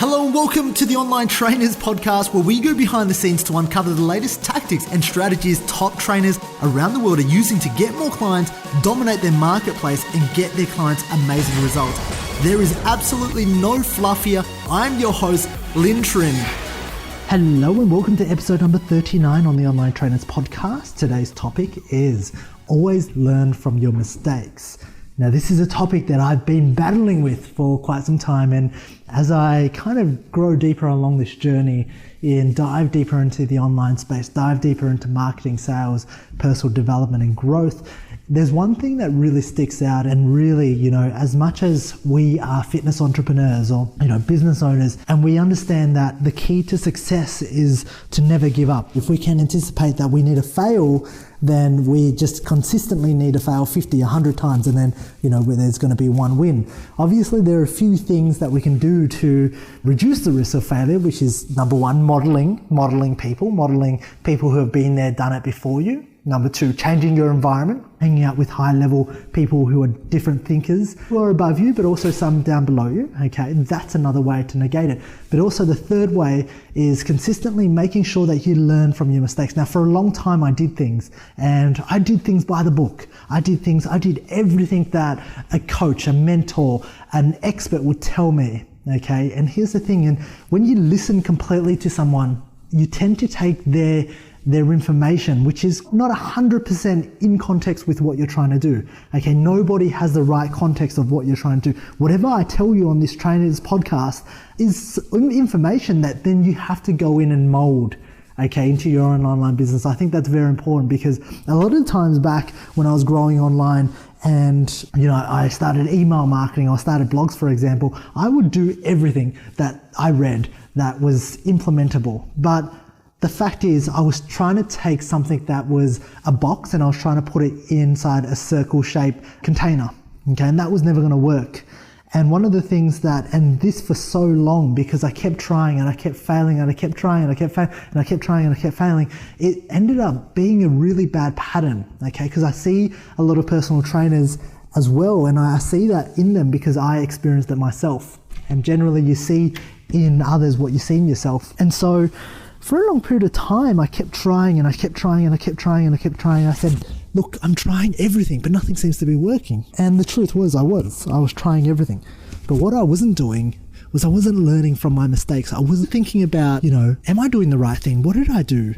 Hello and welcome to the Online Trainers Podcast, where we go behind the scenes to uncover the latest tactics and strategies top trainers around the world are using to get more clients, dominate their marketplace, and get their clients amazing results. There is absolutely no fluff here. I'm your host, Lynn Trim. Hello and welcome to episode number 39 on the Online Trainers Podcast. Today's topic is always learn from your mistakes. Now, this is a topic that I've been battling with for quite some time, and as I kind of grow deeper along this journey and dive deeper into the online space, dive deeper into marketing, sales, personal development and growth, there's one thing that really sticks out, and really, as much as we are fitness entrepreneurs or, business owners, and we understand that the key to success is to never give up. If we can anticipate that we need to fail, then we just consistently need to fail 50, 100 times, and then, where there's going to be one win. Obviously, there are a few things that we can do to reduce the risk of failure, which is number one, modeling people who have been there, done it before you. Number two, changing your environment, hanging out with high-level people who are different thinkers, who are above you, but also some down below you, okay? That's another way to negate it. But also the third way is consistently making sure that you learn from your mistakes. Now, for a long time, I did things, and I did things by the book. I did everything that a coach, a mentor, an expert would tell me, okay? And here's the thing, and when you listen completely to someone, you tend to take their information, which is not 100% in context with what you're trying to do. Okay, nobody has the right context of what you're trying to do. Whatever I tell you on this Trainers podcast is information that then you have to go in and mold, okay, into your own online business. I think that's very important, because a lot of times back when I was growing online and, I started email marketing, I started blogs, for example, I would do everything that I read that was implementable. But the fact is, I was trying to take something that was a box and I was trying to put it inside a circle-shaped container, okay? And that was never going to work. And one of the things and this for so long, because I kept trying and I kept failing and I kept trying and I kept failing and I kept trying and I kept failing, it ended up being a really bad pattern, okay? Because I see a lot of personal trainers as well, and I see that in them because I experienced it myself. And generally you see in others what you see in yourself. And so for a long period of time, I kept trying and I kept trying and I kept trying and I kept trying. I said, look, I'm trying everything, but nothing seems to be working. And the truth was I was trying everything. But what I wasn't doing was I wasn't learning from my mistakes. I wasn't thinking about, am I doing the right thing? What did I do?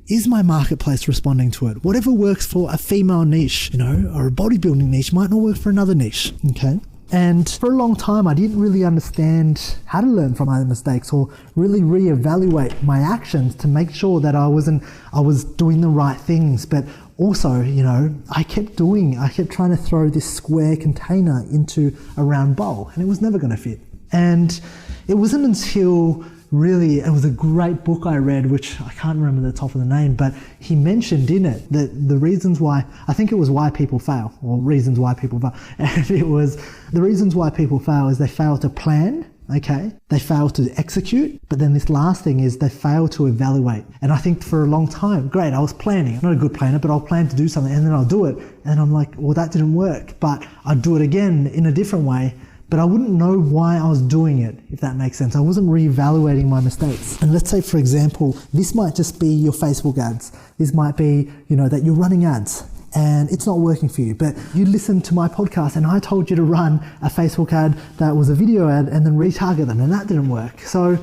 Is my marketplace responding to it? Whatever works for a female niche, or a bodybuilding niche might not work for another niche, okay? And for a long time, I didn't really understand how to learn from my mistakes or really reevaluate my actions to make sure that I was doing the right things. But also, I kept trying to throw this square container into a round bowl, and it was never going to fit. And it wasn't until it was a great book I read, which I can't remember the top of the name, but he mentioned in it that the reasons why, I think it was Why People Fail, or Reasons Why People Fail. And it was, the reasons why people fail is they fail to plan, okay? They fail to execute, but then this last thing is they fail to evaluate. And I think for a long time, great, I was planning. I'm not a good planner, but I'll plan to do something and then I'll do it. And I'm like, well, that didn't work, but I'd do it again in a different way. But I wouldn't know why I was doing it, if that makes sense. I wasn't reevaluating my mistakes. And let's say, for example, this might just be your Facebook ads. This might be, that you're running ads and it's not working for you. But you listened to my podcast and I told you to run a Facebook ad that was a video ad and then retarget them, and that didn't work. So,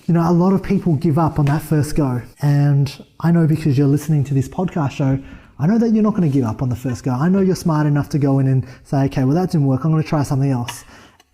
a lot of people give up on that first go. And I know, because you're listening to this podcast show, I know that you're not going to give up on the first go. I know you're smart enough to go in and say, okay, well, that didn't work. I'm going to try something else.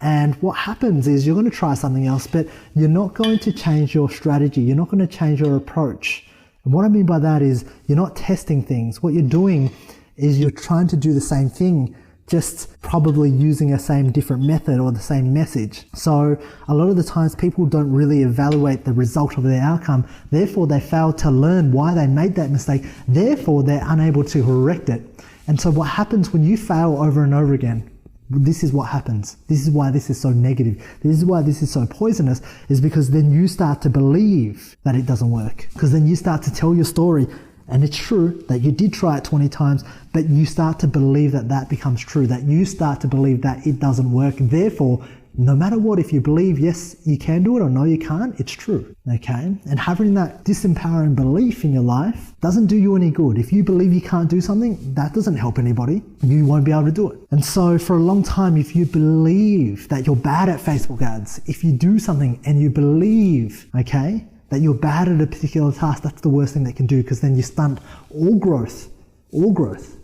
And what happens is you're going to try something else, but you're not going to change your strategy. You're not going to change your approach. And what I mean by that is you're not testing things. What you're doing is you're trying to do the same thing, just probably using a same different method or the same message. So a lot of the times people don't really evaluate the result of their outcome. Therefore, they fail to learn why they made that mistake. Therefore, they're unable to correct it. And so what happens when you fail over and over again? This is what happens. This is why this is so negative. This is why this is so poisonous, is because then you start to believe that it doesn't work. Because then you start to tell your story, and it's true that you did try it 20 times, but you start to believe that that becomes true, that you start to believe that it doesn't work. Therefore, No matter what, if you believe, yes, you can do it, or no, you can't, it's true, okay? And having that disempowering belief in your life doesn't do you any good. If you believe you can't do something, that doesn't help anybody. You won't be able to do it. And so for a long time, if you believe that you're bad at Facebook ads, if you do something and you believe, okay, that you're bad at a particular task, that's the worst thing they can do, because then you stunt all growth,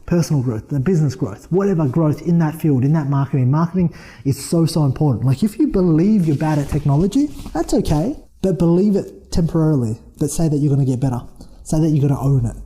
personal growth, the business growth, whatever growth in that field, in that marketing. Marketing is so important. Like if you believe you're bad at technology, that's okay, but believe it temporarily, but say that you're going to get better. Say that you're going to own it.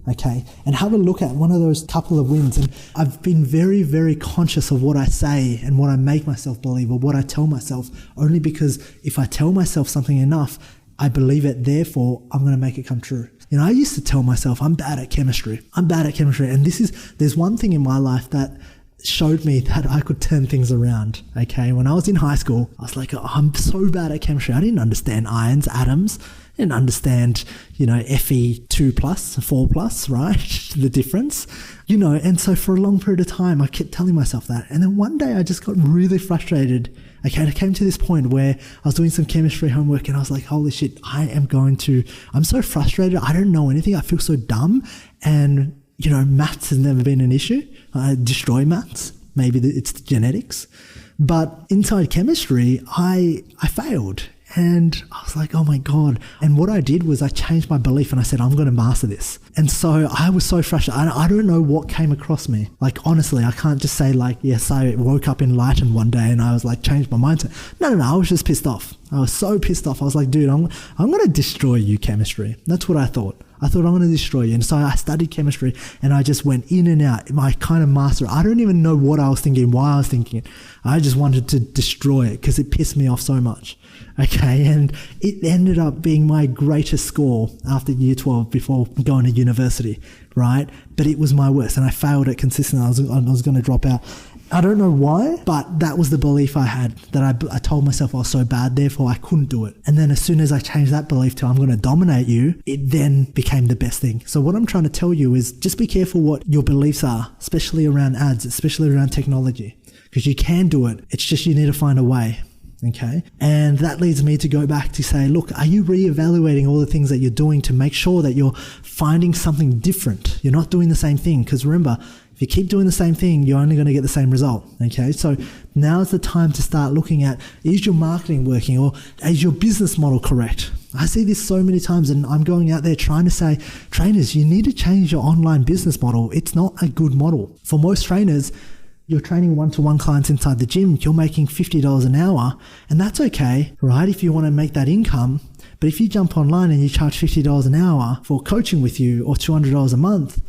Okay, and have a look at one of those couple of wins. And I've been very, very conscious of what I say and what I make myself believe, or what I tell myself, only because if I tell myself something enough, I believe it, therefore I'm going to make it come true. You know, I used to tell myself I'm bad at chemistry. And there's one thing in my life that showed me that I could turn things around. Okay, when I was in high school, I was like, oh, I'm so bad at chemistry. I didn't understand ions, atoms. I didn't understand, Fe2+, 4+, right? The difference, and so for a long period of time, I kept telling myself that. And then one day I just got really frustrated. Okay, and I came to this point where I was doing some chemistry homework and I was like, holy shit, I'm so frustrated. I don't know anything. I feel so dumb. And, maths has never been an issue. I destroy maths. Maybe it's the genetics. But inside chemistry, I failed. And I was like, oh my God. And what I did was I changed my belief and I said, I'm going to master this. And so I was so frustrated. I don't know what came across me. Like, honestly, I can't just say like, yes, I woke up enlightened one day and I was like, changed my mindset. No, I was just pissed off. I was so pissed off. I was like, dude, I'm going to destroy you, chemistry. That's what I thought. I thought I'm going to destroy you. And so I studied chemistry and I just went in and out. My kind of master. I don't even know what I was thinking, why I was thinking it. I just wanted to destroy it because it pissed me off so much. Okay, and it ended up being my greatest score after year 12 before going to university, right? But it was my worst and I failed it consistently. I was going to drop out. I don't know why, but that was the belief I had, that I told myself I was so bad, therefore I couldn't do it. And then as soon as I changed that belief to I'm going to dominate you, it then became the best thing. So what I'm trying to tell you is just be careful what your beliefs are, especially around ads, especially around technology, because you can do it. It's just you need to find a way. Okay. And that leads me to go back to say, look, are you reevaluating all the things that you're doing to make sure that you're finding something different? You're not doing the same thing. Because remember, if you keep doing the same thing, you're only going to get the same result. Okay. So now's the time to start looking at, is your marketing working, or is your business model correct? I see this so many times and I'm going out there trying to say, trainers, you need to change your online business model. It's not a good model. For most trainers, you're training one-to-one clients inside the gym, you're making $50 an hour, and that's okay, right? If you want to make that income. But if you jump online and you charge $50 an hour for coaching with you, or $200 a month,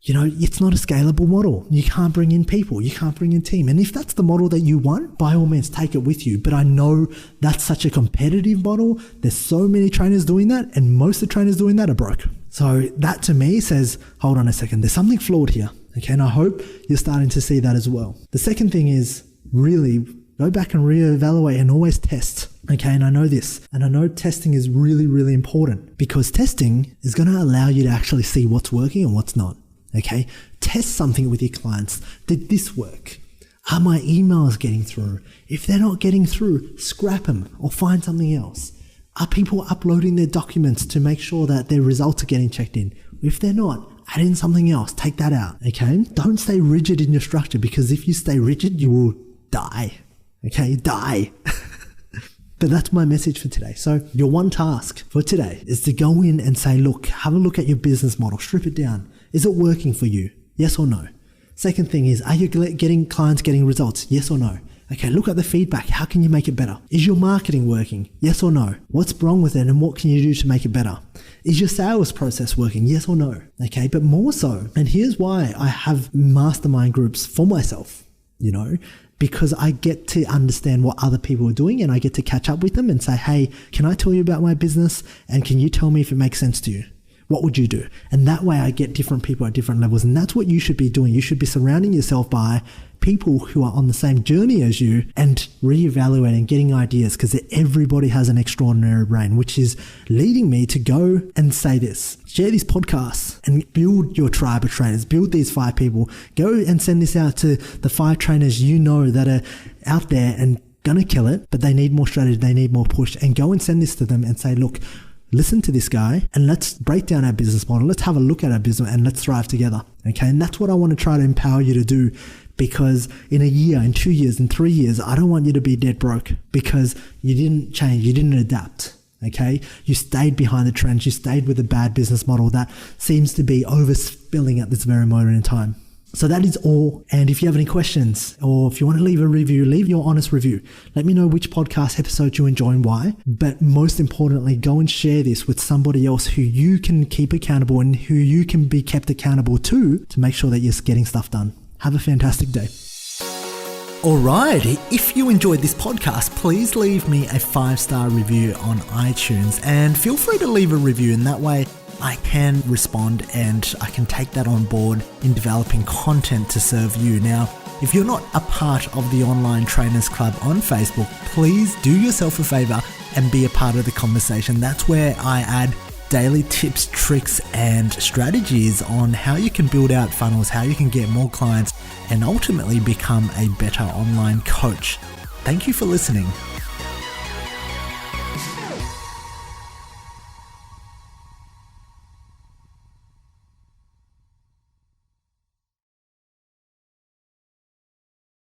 it's not a scalable model. You can't bring in people, you can't bring in team. And if that's the model that you want, by all means, take it with you. But I know that's such a competitive model. There's so many trainers doing that, and most of the trainers doing that are broke. So that to me says, hold on a second, there's something flawed here. Okay, and I hope you're starting to see that as well. The second thing is really go back and reevaluate and always test. Okay, and I know this, and I know testing is really, really important, because testing is going to allow you to actually see what's working and what's not. Okay, test something with your clients. Did this work? Are my emails getting through? If they're not getting through, scrap them or find something else. Are people uploading their documents to make sure that their results are getting checked in? If they're not, add in something else, take that out, okay? Don't stay rigid in your structure, because if you stay rigid, you will die, okay? Die. But that's my message for today. So your one task for today is to go in and say, look, have a look at your business model, strip it down. Is it working for you? Yes or no? Second thing is, are you getting clients getting results? Yes or no? Okay, look at the feedback. How can you make it better? Is your marketing working? Yes or no? What's wrong with it and what can you do to make it better? Is your sales process working? Yes or no? Okay, but more so, and here's why I have mastermind groups for myself, because I get to understand what other people are doing and I get to catch up with them and say, hey, can I tell you about my business? And can you tell me if it makes sense to you? What would you do? And that way I get different people at different levels. And that's what you should be doing. You should be surrounding yourself by people who are on the same journey as you and reevaluating, getting ideas, because everybody has an extraordinary brain, which is leading me to go and say this. Share these podcasts and build your tribe of trainers. Build these 5 people. Go and send this out to the 5 trainers that are out there, and gonna kill it, but they need more strategy, they need more push, and go and send this to them and say, look, listen to this guy and let's break down our business model. Let's have a look at our business and let's thrive together. Okay. And that's what I want to try to empower you to do, because in a year, in 2 years, in 3 years, I don't want you to be dead broke because you didn't change, you didn't adapt. Okay. You stayed behind the trends. You stayed with a bad business model that seems to be overspilling at this very moment in time. So that is all. And if you have any questions, or if you want to leave a review, leave your honest review. Let me know which podcast episode you enjoy and why. But most importantly, go and share this with somebody else who you can keep accountable and who you can be kept accountable to make sure that you're getting stuff done. Have a fantastic day. Alright, if you enjoyed this podcast, please leave me a 5-star review on iTunes, and feel free to leave a review, and that way I can respond and I can take that on board in developing content to serve you. Now, if you're not a part of the Online Trainers Club on Facebook, please do yourself a favor and be a part of the conversation. That's where I add daily tips, tricks, and strategies on how you can build out funnels, how you can get more clients, and ultimately become a better online coach. Thank you for listening.